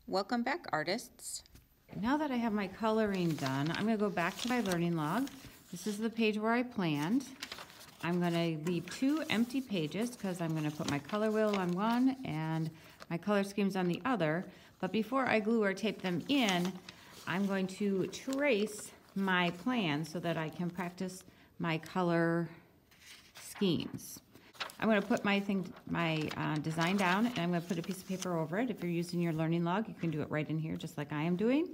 Welcome back, artists. Now that I have my coloring done, I'm going to go back to my learning log. This is the page where I planned. I'm going to leave 2 empty pages because I'm going to put my color wheel on one and my color schemes on the other. But before I glue or tape them in, I'm going to trace my plan so that I can practice my color schemes. I'm going to put my design down, and I'm going to put a piece of paper over it. If you're using your learning log, you can do it right in here just like I am doing.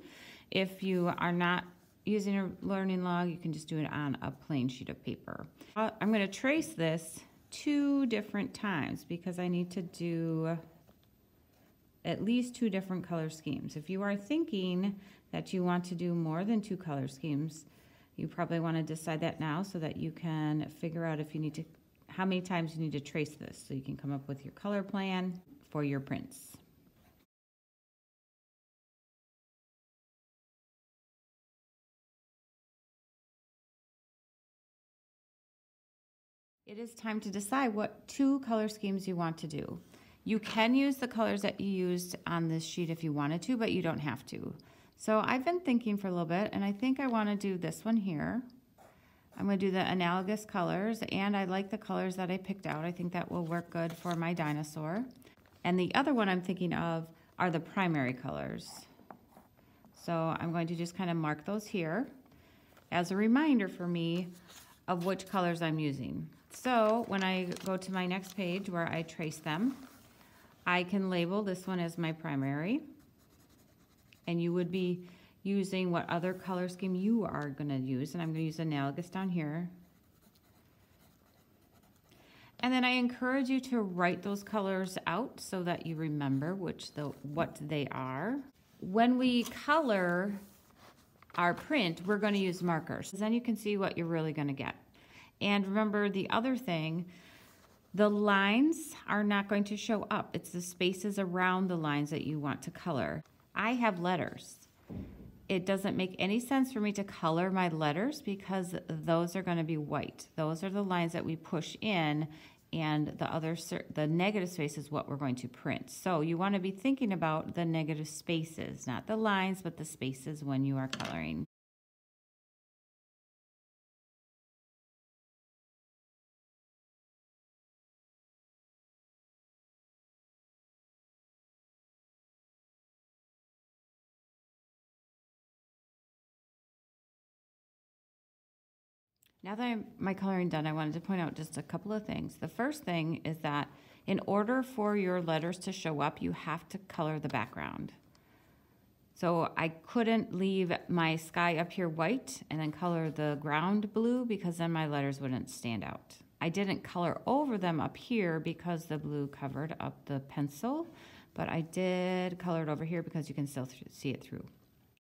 If you are not using a learning log, you can just do it on a plain sheet of paper. I'm going to trace this 2 different times because I need to do at least 2 different color schemes. If you are thinking that you want to do more than 2 color schemes, you probably want to decide that now so that you can figure out if you need to how many times you need to trace this so you can come up with your color plan for your prints. It is time to decide what 2 color schemes you want to do. You can use the colors that you used on this sheet if you wanted to, but you don't have to. So I've been thinking for a little bit, and I think I want to do this one here. I'm going to do the analogous colors, and I like the colors that I picked out. I think that will work good for my dinosaur. And the other one I'm thinking of are the primary colors. So I'm going to just kind of mark those here as a reminder for me of which colors I'm using. So when I go to my next page where I trace them, I can label this one as my primary, and you would be using what other color scheme you are going to use, and I'm going to use analogous down here. And then I encourage you to write those colors out so that you remember what they are. When we color our print, we're going to use markers. Then you can see what you're really going to get. And remember the other thing, the lines are not going to show up. It's the spaces around the lines that you want to color. I have letters. It doesn't make any sense for me to color my letters because those are going to be white. Those are the lines that we push in, and the negative space is what we're going to print. So you want to be thinking about the negative spaces, not the lines, but the spaces when you are coloring. Now that I'm my coloring done, I wanted to point out just a couple of things. The first thing is that in order for your letters to show up, you have to color the background. So I couldn't leave my sky up here white and then color the ground blue because then my letters wouldn't stand out. I didn't color over them up here because the blue covered up the pencil, but I did color it over here because you can still see it through.